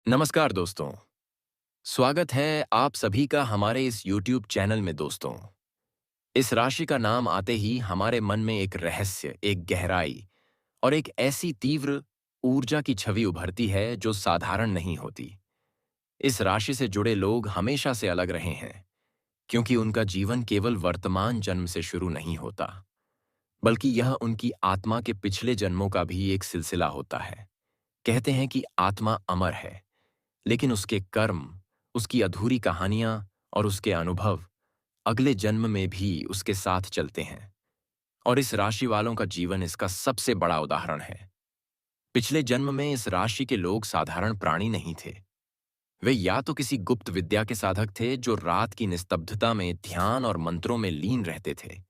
नमस्कार दोस्तों। स्वागत है आप सभी का हमारे इस YouTube चैनल में दोस्तों। इस राशि का नाम आते ही हमारे मन में एक रहस्य, एक गहराई और एक ऐसी तीव्र ऊर्जा की छवि उभरती है जो साधारण नहीं होती। इस राशि से जुड़े लोग हमेशा से अलग रहे हैं, क्योंकि उनका जीवन केवल वर्तमान जन्म से शुरू नहीं होता, बल्कि यह उनकी आत्मा के पिछले जन्मों का भी एक सिलसिला होता है। कहते हैं कि आत्मा अमर है, लेकिन उसके कर्म, उसकी अधूरी कहानियां और उसके अनुभव अगले जन्म में भी उसके साथ चलते हैं। और इस राशि वालों का जीवन इसका सबसे बड़ा उदाहरण है। पिछले जन्म में इस राशि के लोग साधारण प्राणी नहीं थे। वे या तो किसी गुप्त विद्या के साधक थे जो रात की निस्तब्धता में ध्यान और मंत्रों में लीन रहते थे,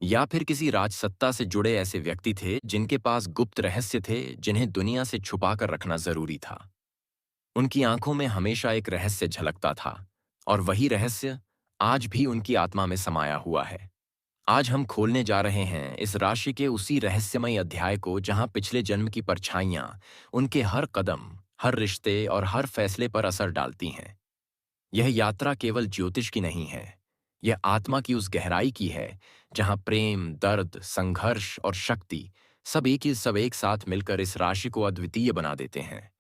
या फिर किसी राजसत्ता से जुड़े ऐसे व्यक्ति थे जिनके पास गुप्त रहस्य थे जिन्हें दुनिया से छुपाकर रखना जरूरी था। उनकी आंखों में हमेशा एक रहस्य झलकता था, और वही रहस्य आज भी उनकी आत्मा में समाया हुआ है। आज हम खोलने जा रहे हैं इस राशि के उसी रहस्यमय अध्याय को जहां पिछले जन्म की परछाइयां उनके हर कदम, हर रिश्ते और हर फैसले पर असर डालती हैं। यह यात्रा केवल ज्योतिष की नहीं है, यह आत्मा की उस गहराई की है जहां प्रेम, दर्द, संघर्ष और शक्ति सब एक साथ मिलकर इस राशि को अद्वितीय बना देते हैं।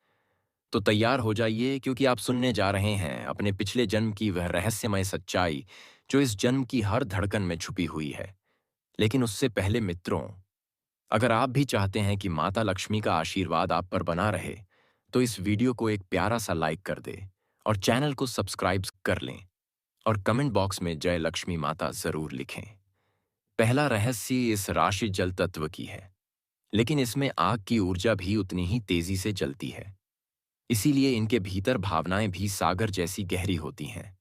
तो तैयार हो जाइए, क्योंकि आप सुनने जा रहे हैं अपने पिछले जन्म की वह रहस्यमय सच्चाई जो इस जन्म की हर धड़कन में छुपी हुई है। लेकिन उससे पहले मित्रों, अगर आप भी चाहते हैं कि माता लक्ष्मी का आशीर्वाद आप पर बना रहे, तो इस वीडियो को एक प्यारा सा लाइक कर दे और चैनल को सब्सक्राइब कर लें, और कमेंट बॉक्स में जय लक्ष्मी माता जरूर लिखें। पहला रहस्य इस राशि जल तत्व की है, लेकिन इसमें आग की ऊर्जा भी उतनी ही तेजी से जलती है। इसीलिए इनके भीतर भावनाएं भी सागर जैसी गहरी होती हैं,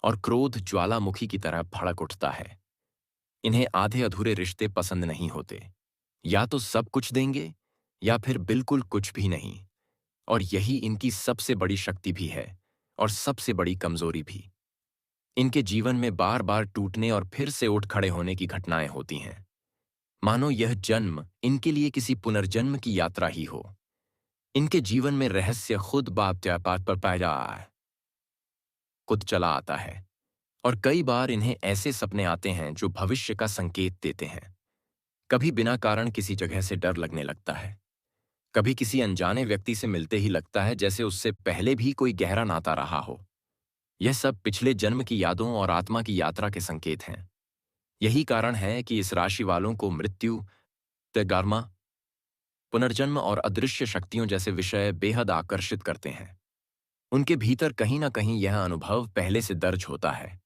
और क्रोध ज्वालामुखी की तरह भड़क उठता है। इन्हें आधे अधूरे रिश्ते पसंद नहीं होते। या तो सब कुछ देंगे, या फिर बिल्कुल कुछ भी नहीं। और यही इनकी सबसे बड़ी शक्ति भी है, और सबसे बड़ी कमजोरी भी। इनके जीवन में बार बार टूटने और फिर से उठ खड़े होने की घटनाएं होती हैं, मानो यह जन्म इनके लिए किसी पुनर्जन्म की यात्रा ही हो। इनके जीवन में रहस्य खुद बाप पर पैदा खुद चला आता है, और कई बार इन्हें ऐसे सपने आते हैं जो भविष्य का संकेत देते हैं। कभी बिना कारण किसी जगह से डर लगने लगता है, कभी किसी अनजाने व्यक्ति से मिलते ही लगता है जैसे उससे पहले भी कोई गहरा नाता रहा हो। यह सब पिछले जन्म की यादों और आत्मा की यात्रा के संकेत हैं। यही कारण है कि इस राशि वालों को मृत्यु, त्यागात्मा, पुनर्जन्म और अदृश्य शक्तियों जैसे विषय बेहद आकर्षित करते हैं। उनके भीतर कहीं ना कहीं यह अनुभव पहले से दर्ज होता है।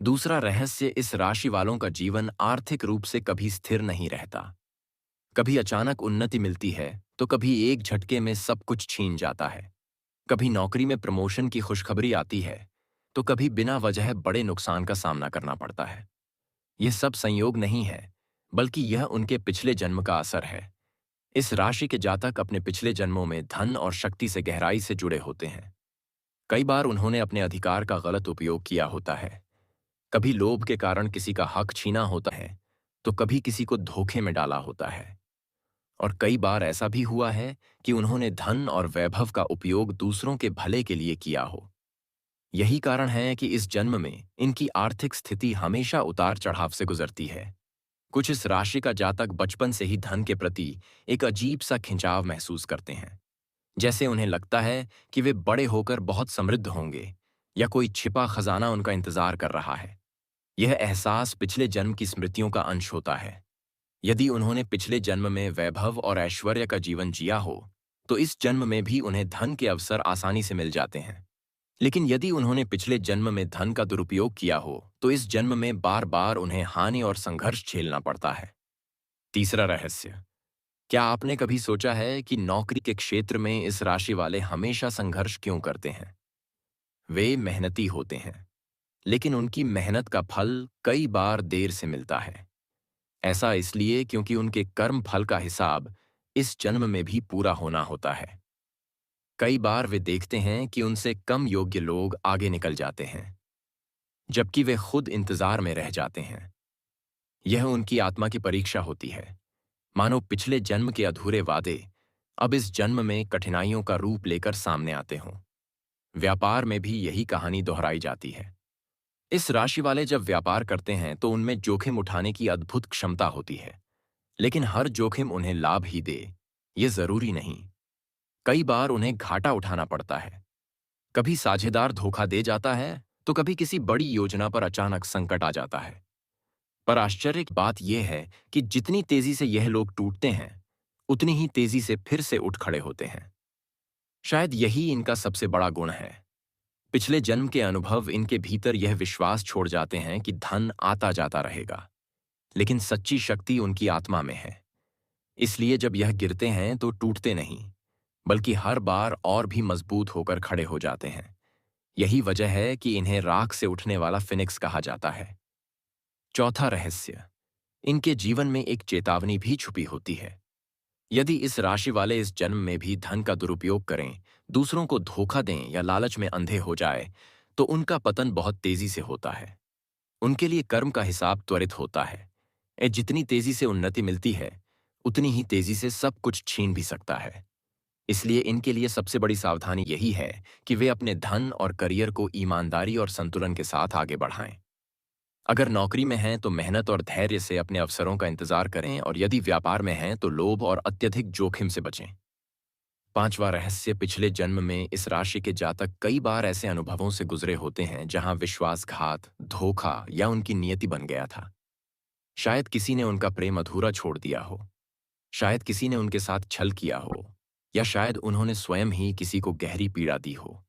दूसरा रहस्य, इस राशि वालों का जीवन आर्थिक रूप से कभी स्थिर नहीं रहता। कभी अचानक उन्नति मिलती है, तो कभी एक झटके में सब कुछ छीन जाता है। कभी नौकरी में प्रमोशन की खुशखबरी आती है, तो कभी बिना वजह बड़े नुकसान का सामना करना पड़ता है। यह सब संयोग नहीं है, बल्कि यह उनके पिछले जन्म का असर है। इस राशि के जातक अपने पिछले जन्मों में धन और शक्ति से गहराई से जुड़े होते हैं। कई बार उन्होंने अपने अधिकार का गलत उपयोग किया होता है। कभी लोभ के कारण किसी का हक छीना होता है, तो कभी किसी को धोखे में डाला होता है। और कई बार ऐसा भी हुआ है कि उन्होंने धन और वैभव का उपयोग दूसरों के भले के लिए किया हो। यही कारण है कि इस जन्म में इनकी आर्थिक स्थिति हमेशा उतार चढ़ाव से गुजरती है। कुछ इस राशि का जातक बचपन से ही धन के प्रति एक अजीब सा खिंचाव महसूस करते हैं, जैसे उन्हें लगता है कि वे बड़े होकर बहुत समृद्ध होंगे, या कोई छिपा खजाना उनका इंतजार कर रहा है। यह एहसास पिछले जन्म की स्मृतियों का अंश होता है। यदि उन्होंने पिछले जन्म में वैभव और ऐश्वर्य का जीवन जिया हो, तो इस जन्म में भी उन्हें धन के अवसर आसानी से मिल जाते हैं। लेकिन यदि उन्होंने पिछले जन्म में धन का दुरुपयोग किया हो, तो इस जन्म में बार बार उन्हें हानि और संघर्ष झेलना पड़ता है। तीसरा रहस्य, क्या आपने कभी सोचा है कि नौकरी के क्षेत्र में इस राशि वाले हमेशा संघर्ष क्यों करते हैं? वे मेहनती होते हैं, लेकिन उनकी मेहनत का फल कई बार देर से मिलता है। ऐसा इसलिए क्योंकि उनके कर्म फल का हिसाब इस जन्म में भी पूरा होना होता है। कई बार वे देखते हैं कि उनसे कम योग्य लोग आगे निकल जाते हैं, जबकि वे खुद इंतजार में रह जाते हैं। यह उनकी आत्मा की परीक्षा होती है, मानो पिछले जन्म के अधूरे वादे अब इस जन्म में कठिनाइयों का रूप लेकर सामने आते हों। व्यापार में भी यही कहानी दोहराई जाती है। इस राशि वाले जब व्यापार करते हैं तो उनमें जोखिम उठाने की अद्भुत क्षमता होती है, लेकिन हर जोखिम उन्हें लाभ ही दे, ये जरूरी नहीं। कई बार उन्हें घाटा उठाना पड़ता है। कभी साझेदार धोखा दे जाता है, तो कभी किसी बड़ी योजना पर अचानक संकट आ जाता है। पर आश्चर्य की बात यह है कि जितनी तेजी से यह लोग टूटते हैं, उतनी ही तेजी से फिर से उठ खड़े होते हैं। शायद यही इनका सबसे बड़ा गुण है। पिछले जन्म के अनुभव इनके भीतर यह विश्वास छोड़ जाते हैं कि धन आता जाता रहेगा, लेकिन सच्ची शक्ति उनकी आत्मा में है। इसलिए जब यह गिरते हैं तो टूटते नहीं, बल्कि हर बार और भी मजबूत होकर खड़े हो जाते हैं। यही वजह है कि इन्हें राख से उठने वाला फिनिक्स कहा जाता है। चौथा रहस्य, इनके जीवन में एक चेतावनी भी छुपी होती है। यदि इस राशि वाले इस जन्म में भी धन का दुरुपयोग करें, दूसरों को धोखा दें या लालच में अंधे हो जाए, तो उनका पतन बहुत तेजी से होता है। उनके लिए कर्म का हिसाब त्वरित होता है। जितनी तेजी से उन्नति मिलती है, उतनी ही तेजी से सब कुछ छीन भी सकता है। इसलिए इनके लिए सबसे बड़ी सावधानी यही है कि वे अपने धन और करियर को ईमानदारी और संतुलन के साथ आगे बढ़ाएं। अगर नौकरी में हैं तो मेहनत और धैर्य से अपने अवसरों का इंतजार करें, और यदि व्यापार में हैं तो लोभ और अत्यधिक जोखिम से बचें। पांचवा रहस्य, पिछले जन्म में इस राशि के जातक कई बार ऐसे अनुभवों से गुजरे होते हैं जहां विश्वासघात, धोखा या उनकी नियति बन गया था। शायद किसी ने उनका प्रेम अधूरा छोड़ दिया हो, शायद किसी ने उनके साथ छल किया हो, या शायद उन्होंने स्वयं ही किसी को गहरी पीड़ा दी हो।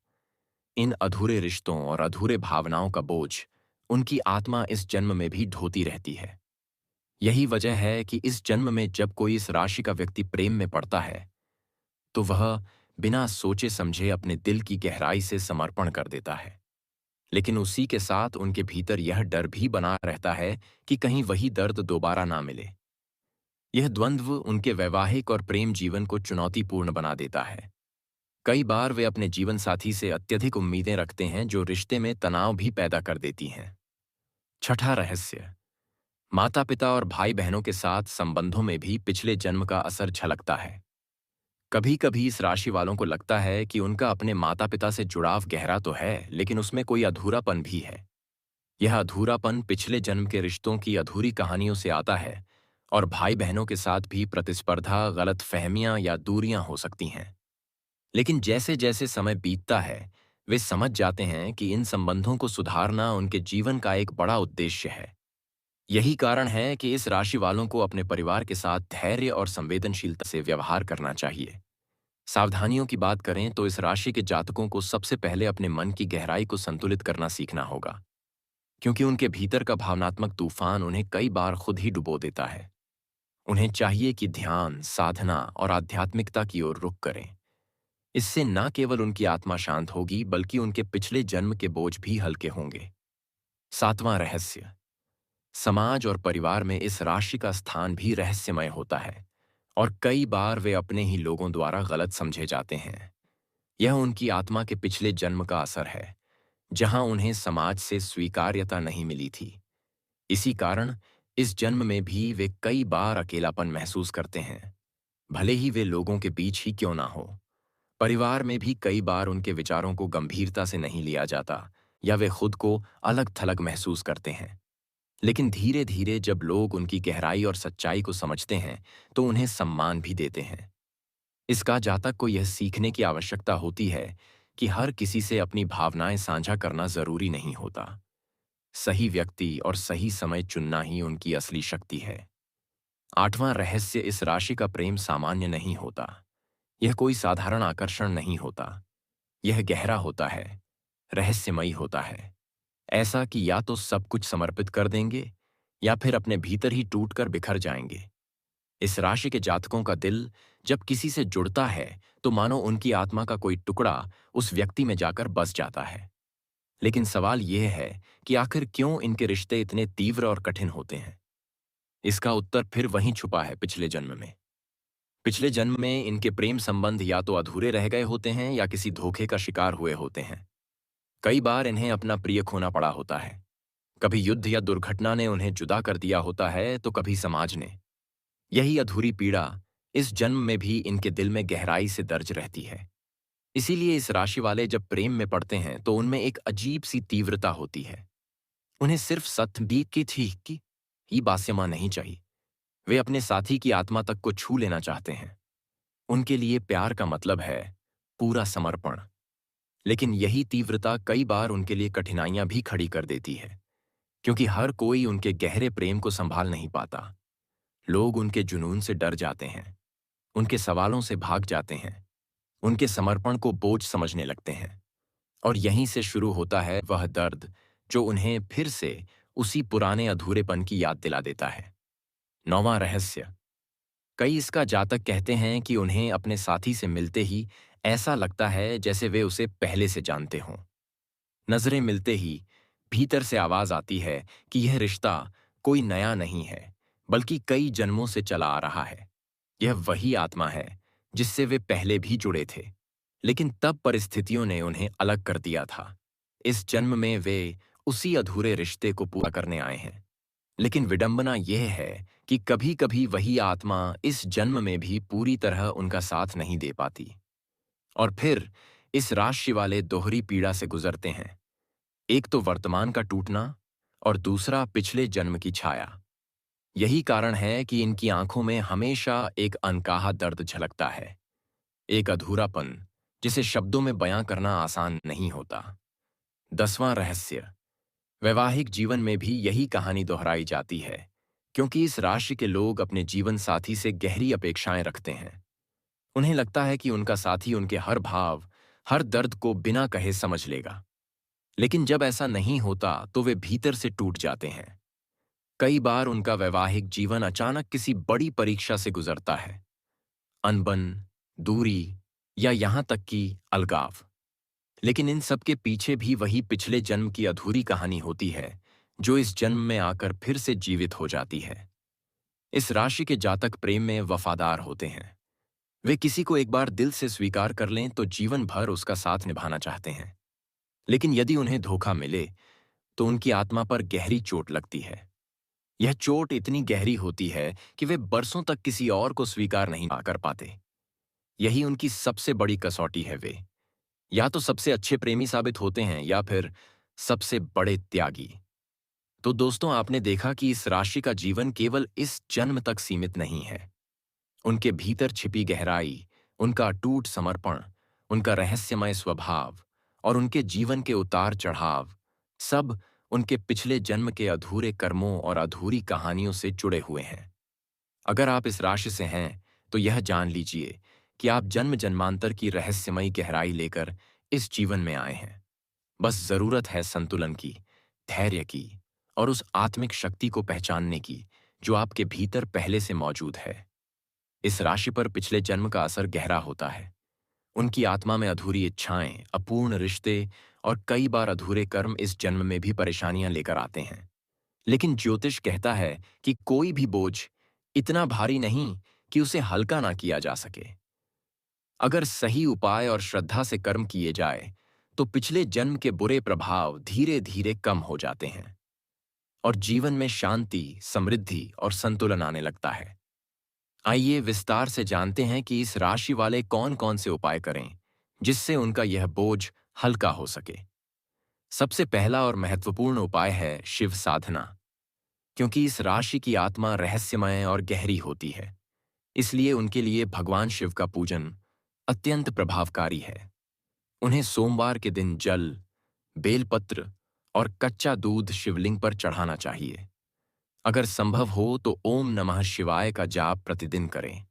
इन अधूरे रिश्तों और अधूरे भावनाओं का बोझ उनकी आत्मा इस जन्म में भी ढोती रहती है। यही वजह है कि इस जन्म में जब कोई इस राशि का व्यक्ति प्रेम में पड़ता है, तो वह बिना सोचे समझे अपने दिल की गहराई से समर्पण कर देता है। लेकिन उसी के साथ उनके भीतर यह डर भी बना रहता है कि कहीं वही दर्द दोबारा ना मिले। यह द्वंद्व उनके वैवाहिक और प्रेम जीवन को चुनौतीपूर्ण बना देता है। कई बार वे अपने जीवन साथी से अत्यधिक उम्मीदें रखते हैं, जो रिश्ते में तनाव भी पैदा कर देती हैं। छठा रहस्य, माता पिता और भाई बहनों के साथ संबंधों में भी पिछले जन्म का असर झलकता है। कभी कभी इस राशि वालों को लगता है कि उनका अपने माता पिता से जुड़ाव गहरा तो है, लेकिन उसमें कोई अधूरापन भी है। यह अधूरापन पिछले जन्म के रिश्तों की अधूरी कहानियों से आता है, और भाई बहनों के साथ भी प्रतिस्पर्धा, गलत फहमियां या दूरियां हो सकती हैं। लेकिन जैसे जैसे समय बीतता है, वे समझ जाते हैं कि इन संबंधों को सुधारना उनके जीवन का एक बड़ा उद्देश्य है। यही कारण है कि इस राशि वालों को अपने परिवार के साथ धैर्य और संवेदनशीलता से व्यवहार करना चाहिए। सावधानियों की बात करें तो इस राशि के जातकों को सबसे पहले अपने मन की गहराई को संतुलित करना सीखना होगा, क्योंकि उनके भीतर का भावनात्मक तूफान उन्हें कई बार खुद ही डुबो देता है। उन्हें चाहिए कि ध्यान, साधना और आध्यात्मिकता की ओर रुख करें। इससे न केवल उनकी आत्मा शांत होगी, बल्कि उनके पिछले जन्म के बोझ भी हल्के होंगे। सातवां रहस्य, समाज और परिवार में इस राशि का स्थान भी रहस्यमय होता है, और कई बार वे अपने ही लोगों द्वारा गलत समझे जाते हैं। यह उनकी आत्मा के पिछले जन्म का असर है, जहां उन्हें समाज से स्वीकार्यता नहीं मिली थी। इसी कारण इस जन्म में भी वे कई बार अकेलापन महसूस करते हैं, भले ही वे लोगों के बीच ही क्यों ना हो। परिवार में भी कई बार उनके विचारों को गंभीरता से नहीं लिया जाता, या वे खुद को अलग थलग महसूस करते हैं। लेकिन धीरे धीरे जब लोग उनकी गहराई और सच्चाई को समझते हैं, तो उन्हें सम्मान भी देते हैं। इसका जातक को यह सीखने की आवश्यकता होती है कि हर किसी से अपनी भावनाएं साझा करना जरूरी नहीं होता। सही व्यक्ति और सही समय चुनना ही उनकी असली शक्ति है। आठवां रहस्य, इस राशि का प्रेम सामान्य नहीं होता। यह कोई साधारण आकर्षण नहीं होता। यह गहरा होता है, रहस्यमयी होता है। ऐसा कि या तो सब कुछ समर्पित कर देंगे, या फिर अपने भीतर ही टूटकर बिखर जाएंगे। इस राशि के जातकों का दिल जब किसी से जुड़ता है, तो मानो उनकी आत्मा का कोई टुकड़ा उस व्यक्ति में जाकर बस जाता है। लेकिन सवाल यह है कि आखिर क्यों इनके रिश्ते इतने तीव्र और कठिन होते हैं? इसका उत्तर फिर वहीं छुपा है, पिछले जन्म में। पिछले जन्म में इनके प्रेम संबंध या तो अधूरे रह गए होते हैं, या किसी धोखे का शिकार हुए होते हैं। कई बार इन्हें अपना प्रिय खोना पड़ा होता है। कभी युद्ध या दुर्घटना ने उन्हें जुदा कर दिया होता है, तो कभी समाज ने। यही अधूरी पीड़ा इस जन्म में भी इनके दिल में गहराई से दर्ज रहती है। इसीलिए इस राशि वाले जब प्रेम में पड़ते हैं तो उनमें एक अजीब सी तीव्रता होती है। उन्हें सिर्फ सतबीत की थी कि ही बास्यमा नहीं चाहिए। वे अपने साथी की आत्मा तक को छू लेना चाहते हैं। उनके लिए प्यार का मतलब है पूरा समर्पण। लेकिन यही तीव्रता कई बार उनके लिए कठिनाइयां भी खड़ी कर देती है, क्योंकि हर कोई उनके गहरे प्रेम को संभाल नहीं पाता। लोग उनके जुनून से डर जाते हैं, उनके सवालों से भाग जाते हैं, उनके समर्पण को बोझ समझने लगते हैं। और यहीं से शुरू होता है वह दर्द जो उन्हें फिर से उसी पुराने अधूरेपन की याद दिला देता है। नौवां रहस्य। कई इसका जातक कहते हैं कि उन्हें अपने साथी से मिलते ही ऐसा लगता है जैसे वे उसे पहले से जानते हों। नजरें मिलते ही भीतर से आवाज आती है कि यह रिश्ता कोई नया नहीं है, बल्कि कई जन्मों से चला आ रहा है। यह वही आत्मा है जिससे वे पहले भी जुड़े थे, लेकिन तब परिस्थितियों ने उन्हें अलग कर दिया था। इस जन्म में वे उसी अधूरे रिश्ते को पूरा करने आए हैं। लेकिन विडंबना यह है कि कभी कभी वही आत्मा इस जन्म में भी पूरी तरह उनका साथ नहीं दे पाती, और फिर इस राशि वाले दोहरी पीड़ा से गुजरते हैं। एक तो वर्तमान का टूटना और दूसरा पिछले जन्म की छाया। यही कारण है कि इनकी आंखों में हमेशा एक अनकहा दर्द झलकता है, एक अधूरापन जिसे शब्दों में बयां करना आसान नहीं होता। 10वां रहस्य। वैवाहिक जीवन में भी यही कहानी दोहराई जाती है, क्योंकि इस राशि के लोग अपने जीवन साथी से गहरी अपेक्षाएं रखते हैं। उन्हें लगता है कि उनका साथी उनके हर भाव, हर दर्द को बिना कहे समझ लेगा। लेकिन जब ऐसा नहीं होता तो वे भीतर से टूट जाते हैं। कई बार उनका वैवाहिक जीवन अचानक किसी बड़ी परीक्षा से गुजरता है। अनबन, दूरी या यहां तक कि अलगाव। लेकिन इन सब के पीछे भी वही पिछले जन्म की अधूरी कहानी होती है, जो इस जन्म में आकर फिर से जीवित हो जाती है। इस राशि के जातक प्रेम में वफादार होते हैं। वे किसी को एक बार दिल से स्वीकार कर लें तो जीवन भर उसका साथ निभाना चाहते हैं। लेकिन यदि उन्हें धोखा मिले तो उनकी आत्मा पर गहरी चोट लगती है। यह चोट इतनी गहरी होती है कि वे बरसों तक किसी और को स्वीकार नहीं कर पाते। यही उनकी सबसे बड़ी कसौटी है। वे या तो सबसे अच्छे प्रेमी साबित होते हैं या फिर सबसे बड़े त्यागी। तो दोस्तों, आपने देखा कि इस राशि का जीवन केवल इस जन्म तक सीमित नहीं है। उनके भीतर छिपी गहराई, उनका अटूट समर्पण, उनका रहस्यमय स्वभाव और उनके जीवन के उतार चढ़ाव, सब उनके पिछले जन्म के अधूरे कर्मों और अधूरी कहानियों से जुड़े हुए हैं। अगर आप इस राशि से हैं तो यह जान लीजिए कि आप जन्म जन्मांतर की रहस्यमयी गहराई लेकर इस जीवन में आए हैं। बस जरूरत है संतुलन की, धैर्य की और उस आत्मिक शक्ति को पहचानने की जो आपके भीतर पहले से मौजूद है। इस राशि पर पिछले जन्म का असर गहरा होता है। उनकी आत्मा में अधूरी इच्छाएं, अपूर्ण रिश्ते और कई बार अधूरे कर्म इस जन्म में भी परेशानियां लेकर आते हैं। लेकिन ज्योतिष कहता है कि कोई भी बोझ इतना भारी नहीं कि उसे हल्का ना किया जा सके। अगर सही उपाय और श्रद्धा से कर्म किए जाए तो पिछले जन्म के बुरे प्रभाव धीरे धीरे कम हो जाते हैं और जीवन में शांति, समृद्धि और संतुलन आने लगता है। आइए विस्तार से जानते हैं कि इस राशि वाले कौन कौन से उपाय करें जिससे उनका यह बोझ हल्का हो सके। सबसे पहला और महत्वपूर्ण उपाय है शिव साधना। क्योंकि इस राशि की आत्मा रहस्यमय और गहरी होती है, इसलिए उनके लिए भगवान शिव का पूजन अत्यंत प्रभावकारी है। उन्हें सोमवार के दिन जल, बेलपत्र और कच्चा दूध शिवलिंग पर चढ़ाना चाहिए। अगर संभव हो तो ओम नमः शिवाय का जाप प्रतिदिन करें।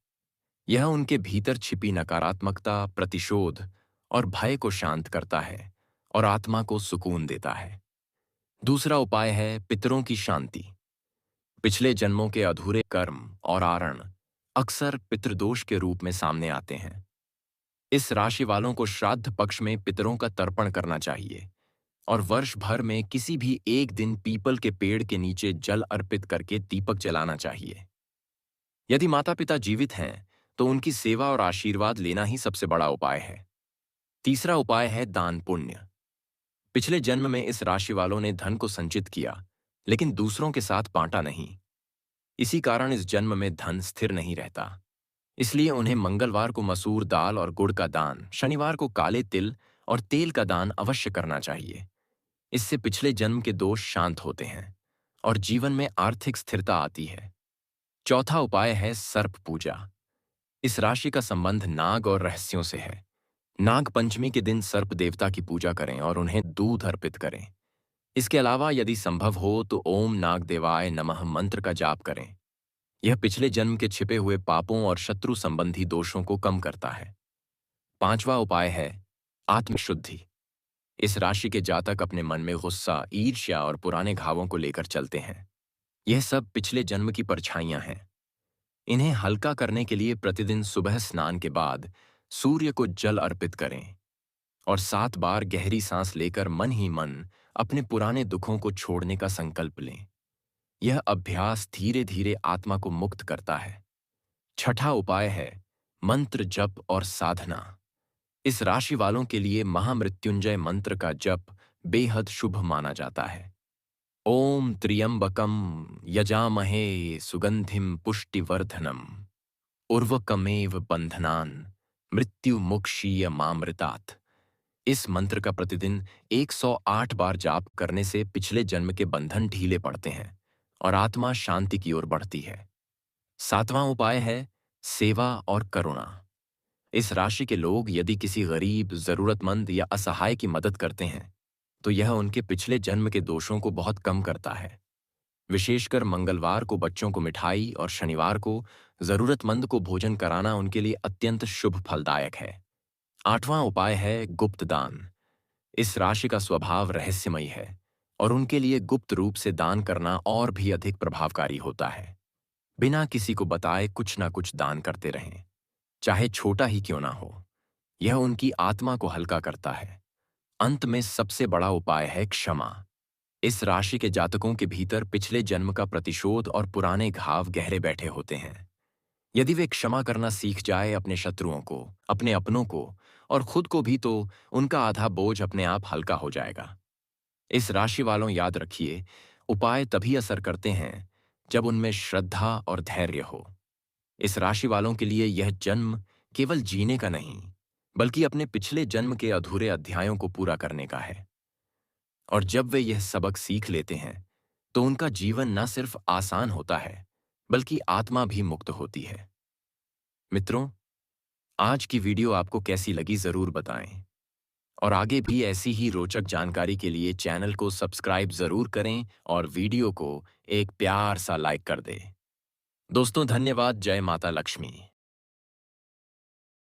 यह उनके भीतर छिपी नकारात्मकता, प्रतिशोध और भय को शांत करता है और आत्मा को सुकून देता है। दूसरा उपाय है पितरों की शांति। पिछले जन्मों के अधूरे कर्म और आरण अक्सर पितृदोष के रूप में सामने आते हैं। इस राशि वालों को श्राद्ध पक्ष में पितरों का तर्पण करना चाहिए और वर्ष भर में किसी भी एक दिन पीपल के पेड़ के नीचे जल अर्पित करके दीपक जलाना चाहिए। यदि माता पिता जीवित हैं तो उनकी सेवा और आशीर्वाद लेना ही सबसे बड़ा उपाय है। तीसरा उपाय है दान पुण्य। पिछले जन्म में इस राशि वालों ने धन को संचित किया, लेकिन दूसरों के साथ बांटा नहीं। इसी कारण इस जन्म में धन स्थिर नहीं रहता। इसलिए उन्हें मंगलवार को मसूर दाल और गुड़ का दान, शनिवार को काले तिल और तेल का दान अवश्य करना चाहिए। इससे पिछले जन्म के दोष शांत होते हैं और जीवन में आर्थिक स्थिरता आती है। चौथा उपाय है सर्प पूजा। इस राशि का संबंध नाग और रहस्यों से है। नाग पंचमी के दिन सर्प देवता की पूजा करें और उन्हें दूध अर्पित करें। इसके अलावा यदि संभव हो तो ओम नाग देवाय नमः मंत्र का जाप करें। यह पिछले जन्म के छिपे हुए पापों और शत्रु संबंधी दोषों को कम करता है। पांचवा उपाय है आत्मशुद्धि। इस राशि के जातक अपने मन में गुस्सा, ईर्ष्या और पुराने घावों को लेकर चलते हैं। यह सब पिछले जन्म की परछाइयां हैं। इन्हें हल्का करने के लिए प्रतिदिन सुबह स्नान के बाद सूर्य को जल अर्पित करें और 7 बार गहरी सांस लेकर मन ही मन अपने पुराने दुखों को छोड़ने का संकल्प लें। यह अभ्यास धीरे धीरे आत्मा को मुक्त करता है। छठा उपाय है मंत्र जप और साधना। इस राशि वालों के लिए महामृत्युंजय मंत्र का जप बेहद शुभ माना जाता है। ओम त्र्यंबकम यजामहे सुगंधिम पुष्टिवर्धनम उर्वकमेव बंधनान मृत्यु मुक्षीय मामृतात्। इस मंत्र का प्रतिदिन 108 बार जाप करने से पिछले जन्म के बंधन ढीले पड़ते हैं और आत्मा शांति की ओर बढ़ती है। सातवां उपाय है सेवा और करुणा। इस राशि के लोग यदि किसी गरीब, जरूरतमंद या असहाय की मदद करते हैं तो यह उनके पिछले जन्म के दोषों को बहुत कम करता है। विशेषकर मंगलवार को बच्चों को मिठाई और शनिवार को जरूरतमंद को भोजन कराना उनके लिए अत्यंत शुभ फलदायक है। आठवां उपाय है गुप्त दान। इस राशि का स्वभाव रहस्यमयी है और उनके लिए गुप्त रूप से दान करना और भी अधिक प्रभावकारी होता है। बिना किसी को बताए कुछ ना कुछ दान करते रहें, चाहे छोटा ही क्यों ना हो। यह उनकी आत्मा को हल्का करता है। अंत में सबसे बड़ा उपाय है क्षमा। इस राशि के जातकों के भीतर पिछले जन्म का प्रतिशोध और पुराने घाव गहरे बैठे होते हैं। यदि वे क्षमा करना सीख जाए अपने शत्रुओं को, अपने अपनों को और खुद को भी, तो उनका आधा बोझ अपने आप हल्का हो जाएगा। इस राशि वालों याद रखिए, उपाय तभी असर करते हैं जब उनमें श्रद्धा और धैर्य हो। इस राशि वालों के लिए यह जन्म केवल जीने का नहीं, बल्कि अपने पिछले जन्म के अधूरे अध्यायों को पूरा करने का है। और जब वे यह सबक सीख लेते हैं तो उनका जीवन न सिर्फ आसान होता है, बल्कि आत्मा भी मुक्त होती है। मित्रों, आज की वीडियो आपको कैसी लगी जरूर बताएं और आगे भी ऐसी ही रोचक जानकारी के लिए चैनल को सब्सक्राइब जरूर करें और वीडियो को एक प्यार सा लाइक कर दें। दोस्तों, धन्यवाद। जय माता लक्ष्मी।